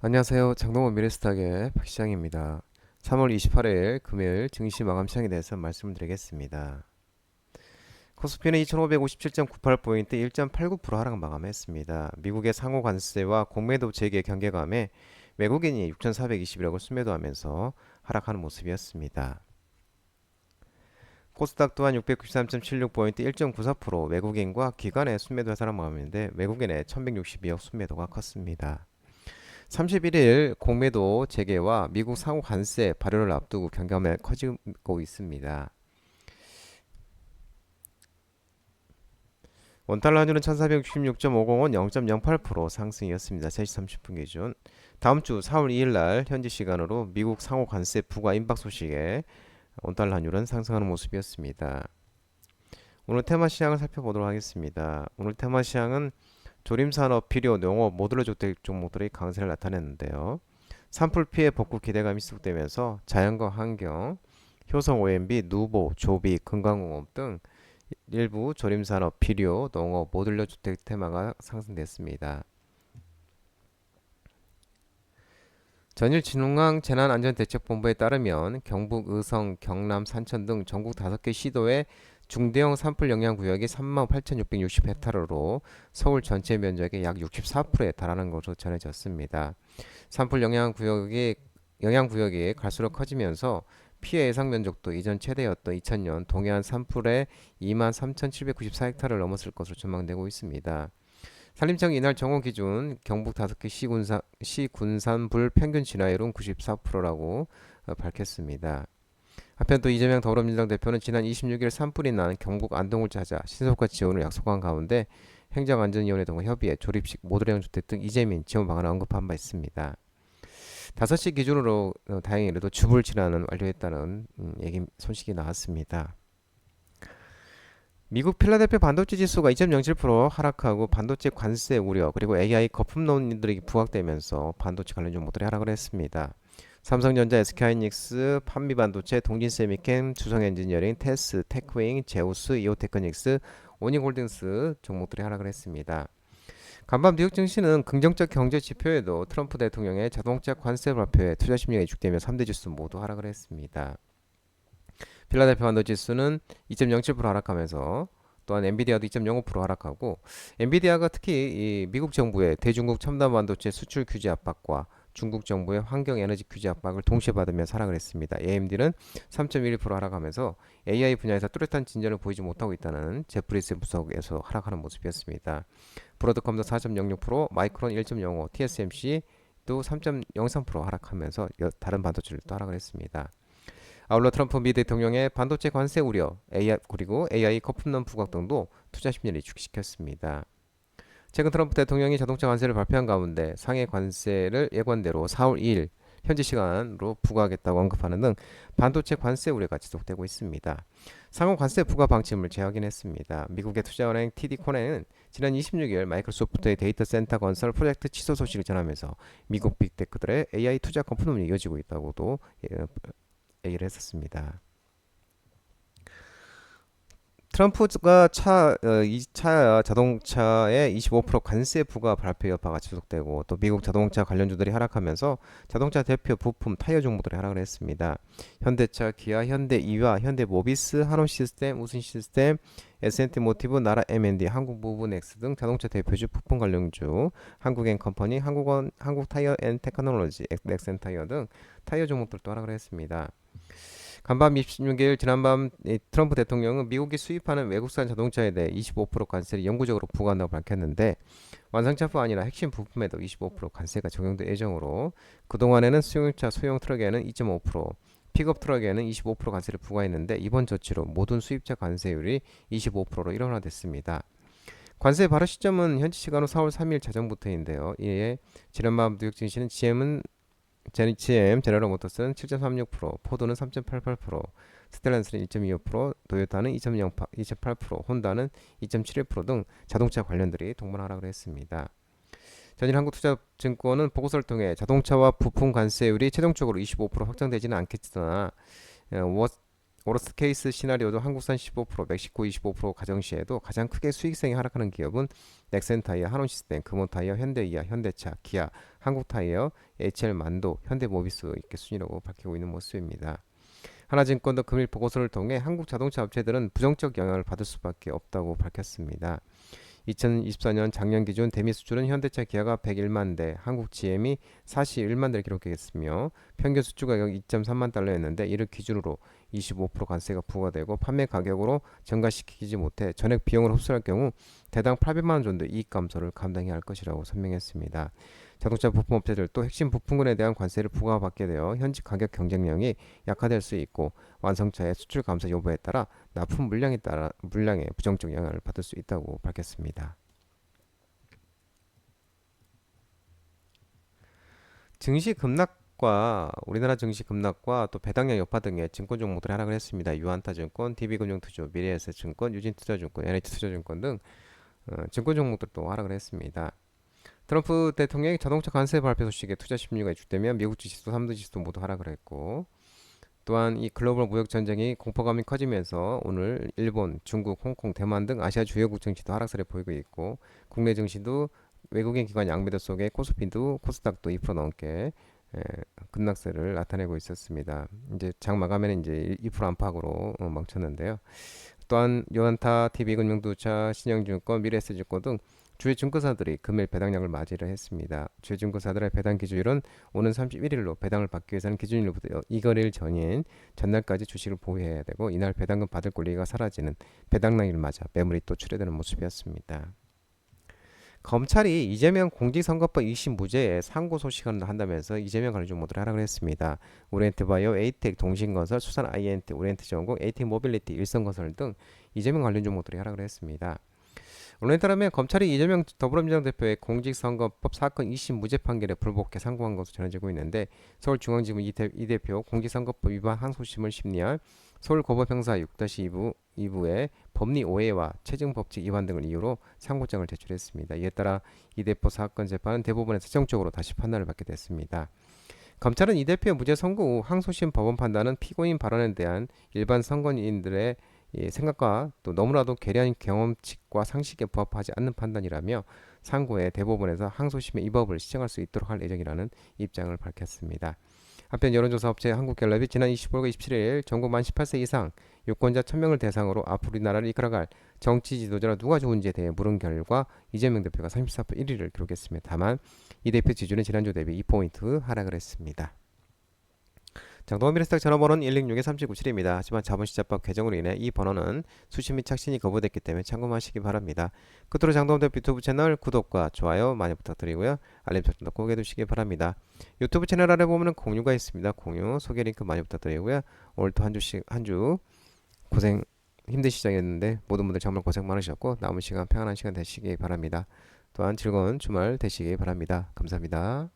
안녕하세요. 장동원 미래스탁의 박시장입니다. 3월 28일 금요일 증시 마감 시장에 대해서 말씀을 드리겠습니다. 코스피는 2557.98포인트 1.89% 하락 마감했습니다. 미국의 상호 관세와 공매도 재개 경계감에 외국인이 6,421억을 순매도하면서 하락하는 모습이었습니다. 코스닥 또한 693.76포인트 1.94% 외국인과 기관의 순매도에서 하락 마감인데 외국인의 1,162억 순매도가 컸습니다. 31일 공매도 재개와 미국 상호 관세 발효를 앞두고 경감이 커지고 있습니다. 원달러 환율은 1466.50원 0.08% 상승이었습니다. 3시 30분 기준. 다음 주 4월 2일 날 현지 시간으로 미국 상호 관세 부과 임박 소식에 원달러 환율은 상승하는 모습이었습니다. 오늘 테마 시장을 살펴보도록 하겠습니다. 오늘 테마 시장은 조림산업, 비료, 농업, 모듈러 주택 종목들이 강세를 나타냈는데요. 산불 피해 복구 기대감이 지속되면서 자연과 환경, 효성 OMB, 누보, 조비, 금강공업 등 일부 조림산업, 비료, 농업, 모듈러 주택 테마가 상승됐습니다. 전일진흥항 재난안전대책본부에 따르면 경북 의성, 경남, 산천 등 전국 5개 시도에 중대형 산불 영향 구역이 38,660헥타르로 서울 전체 면적의 약 64%에 달하는 것으로 전해졌습니다. 산불 영향 구역이 갈수록 커지면서 피해 예상 면적도 이전 최대였던 2000년 동해안 산불의 23,794헥타르를 넘었을 것으로 전망되고 있습니다. 산림청이 이날 정오 기준 경북 5개 시군산불 평균 진화율은 94%라고 밝혔습니다. 한편 또 이재명 더불어민주당 대표는 지난 26일 산불이 난 경북 안동을 찾아 신속한 지원을 약속한 가운데 행정안전위원회 등과 협의해 조립식 모듈형 주택 등 이재민 지원 방안을 언급한 바 있습니다. 5시 기준으로 다행히도 주불 진화는 완료했다는 소식이 나왔습니다. 미국 필라델피아 반도체 지수가 2.07% 하락하고 반도체 관세 우려 그리고 AI 거품 논의들이 부각되면서 반도체 관련 종목들이 하락을 했습니다. 삼성전자, SK하이닉스, 판미반도체, 동진세미캠, 주성엔지니어링, 테스, 테크웨잉, 제우스, 이오테크닉스, 오닝홀딩스 종목들이 하락을 했습니다. 간밤 뉴욕 증시는 긍정적 경제 지표에도 트럼프 대통령의 자동차 관세 발표에 투자 심리가 위축되며 3대 지수 모두 하락을 했습니다. 필라델피아 반도체 지수는 2.07% 하락하면서 또한 엔비디아도 2.05% 하락하고 엔비디아가 특히 이 미국 정부의 대중국 첨단 반도체 수출 규제 압박과 중국 정부의 환경 에너지 규제 압박을 동시에 받으면서 하락을 했습니다. AMD는 3.11% 하락하면서 AI 분야에서 뚜렷한 진전을 보이지 못하고 있다는 제프리스 분석에서 하락하는 모습이었습니다. 브로드컴도 4.06%, 마이크론 1.05, TSMC도 3.03% 하락하면서 다른 반도체들도 하락을 했습니다. 아울러 트럼프 미 대통령의 반도체 관세 우려, 그리고 AI 거품론 부각 등도 투자 심리를 위축시켰습니다. 최근 트럼프 대통령이 자동차 관세를 발표한 가운데 상해 관세를 예관대로 4월 2일 현지 시간으로 부과하겠다고 언급하는 등 반도체 관세 우려가 지속되고 있습니다. 상호 관세 부과 방침을 재확인했습니다. 미국의 투자은행 TD 코네는 지난 26일 마이크로소프트의 데이터 센터 건설 프로젝트 취소 소식을 전하면서 미국 빅테크들의 AI 투자 거품론이 이어지고 있다고도 얘기를 했었습니다. 트럼프가 이 차 자동차에 25% 관세 부과 발표 여파가 지속되고 또 미국 자동차 관련주들이 하락하면서 자동차 대표 부품 타이어 종목들이 하락을 했습니다. 현대차, 기아, 현대이와, 현대모비스, 한원시스템, 우승시스템, S&T모티브, 나라 M&D, 한국무브넥스 등 자동차 대표주 부품 관련주, 한국엔컴퍼니, 한국타이어앤테크놀로지, 넥센타이어 등 타이어 종목들도 하락을 했습니다. 간밤 26일 지난밤 트럼프 대통령은 미국이 수입하는 외국산 자동차에 대해 25% 관세를 영구적으로 부과한다고 밝혔는데 완성차뿐 아니라 핵심 부품에도 25% 관세가 적용될 예정으로 그동안에는 승용차, 소형 트럭에는 2.5%, 픽업 트럭에는 25% 관세를 부과했는데 이번 조치로 모든 수입차 관세율이 25%로 일원화됐습니다. 관세 발효 시점은 현지 시간으로 4월 3일 자정부터인데요. 이에 지난밤 뉴욕 증시는 GM 제너럴모터스는 7.36%, 포드는 3.88%, 스텔란스는 1.25%, 도요타는 2.8%, 혼다는 2.71%등 자동차 관련들이 동반 하락을 했습니다. 전일 한국투자증권은 보고서를 통해 자동차와 부품 관세율이 최종적으로 25% 확정되지는 않겠으나 워스트 케이스 시나리오도 한국산 15%, 멕시코 25% 가정시에도 가장 크게 수익성이 하락하는 기업은 넥센타이어, 한원시스템, 금호타이어, 현대이아, 현대차, 기아, 한국타이어, HL만도, 현대모비스 이렇게 순위로 밝히고 있는 모습입니다. 하나증권도 금일 보고서를 통해 한국 자동차 업체들은 부정적 영향을 받을 수밖에 없다고 밝혔습니다. 2024년 작년 기준 대미 수출은 현대차 기아가 101만 대, 한국 GM이 41만 대를 기록했으며 평균 수출 가격 2.3만 달러였는데 이를 기준으로 25% 관세가 부과되고 판매 가격으로 전가시키지 못해 전액 비용을 흡수할 경우 대당 800만 원 정도 이익 감소를 감당해야 할 것이라고 설명했습니다. 자동차 부품 업체들도 핵심 부품군에 대한 관세를 부과받게 되어 현지 가격 경쟁력이 약화될 수 있고 완성차의 수출 감소 여부에 따라 납품 물량에 부정적 영향을 받을 수 있다고 밝혔습니다. 증시 급락과 우리나라 증시 급락과 또 배당량 여파 등의 증권 종목들이 하락을 했습니다. 유한타증권, DB금융투자, 미래에셋증권, 유진투자증권, NH투자증권 등 증권 종목들도 하락을 했습니다. 트럼프 대통령의 자동차 관세 발표 소식에 투자 심리가 위축되면 미국 지수도 3대 지수도 모두 하락을 했고 또한 이 글로벌 무역 전쟁이 공포감이 커지면서 오늘 일본, 중국, 홍콩, 대만 등 아시아 주요국 증시도 하락세를 보이고 있고 국내 증시도 외국인 기관 양매도 속에 코스피도 코스닥도 2% 넘게 급락세를 나타내고 있었습니다. 이제 장 마감에는 이제 2% 안팎으로 멈췄는데요. 또한 요한타, TV금융투자, 신영증권, 미래에셋증권 등 주요 증권사들이 금일 배당량을 맞이를 했습니다. 주요 증권사들의 배당 기준일은 오는 31일로 배당을 받기 위해서는 기준일로부터 이거래일 전인 전날까지 주식을 보유해야 되고 이날 배당금 받을 권리가 사라지는 배당량일 맞아 매물이 또 출회되는 모습이었습니다. 검찰이 이재명 공직선거법 2심 무죄에 상고 소식을 한다면서 이재명 관련 종목들을 하락을 했습니다. 오리엔트바이오, 에이텍, 동신건설, 수산 INT, 오리엔트전공, 에이텍 모빌리티, 일성건설 등 이재명 관련 종목들이 하락을 했습니다. 언론에 따르면 검찰이 이재명 더불어민주당 대표의 공직선거법 사건 2심 무죄 판결에 불복해 상고한 것으로 전해지고 있는데 서울중앙지검 이 대표 공직선거법 위반 항소심을 심리할 서울고법형사 6-2부의 법리 오해와 체증법칙 위반 등을 이유로 상고장을 제출했습니다. 이에 따라 이 대표 사건 재판은 대법원에서 최종적으로 다시 판단을 받게 됐습니다. 검찰은 이 대표의 무죄 선고 후 항소심 법원 판단은 피고인 발언에 대한 일반 선거인들의 생각과 또 너무나도 괴뢰한 경험칙과 상식에 부합하지 않는 판단이라며 상고에 대법원에서 항소심의 이 법을 시정할 수 있도록 할 예정이라는 입장을 밝혔습니다. 한편 여론조사 업체 한국갤럽이 지난 25일과 27일 전국 만 18세 이상 유권자 1000명을 대상으로 앞으로 우리나라를 이끌어갈 정치 지도자가 누가 좋은지에 대해 물은 결과 이재명 대표가 34% 1위를 기록했습니다. 다만 이 대표 지지율은 지난주 대비 2포인트 하락을 했습니다. 장동원미래스탁 전화번호는 106-3797입니다. 하지만 자본시장법 개정으로 인해 이 번호는 수신 및 착신이 거부됐기 때문에 참고하시기 바랍니다. 끝으로 장동원 대표 유튜브 채널 구독과 좋아요 많이 부탁드리고요. 알림 설정도 꼭 해두시기 바랍니다. 유튜브 채널 아래 보면 공유가 있습니다. 공유 소개 링크 많이 부탁드리고요. 오늘도 한 주 고생 힘든 시장이었는데 모든 분들 정말 고생 많으셨고 남은 시간 평안한 시간 되시기 바랍니다. 또한 즐거운 주말 되시기 바랍니다. 감사합니다.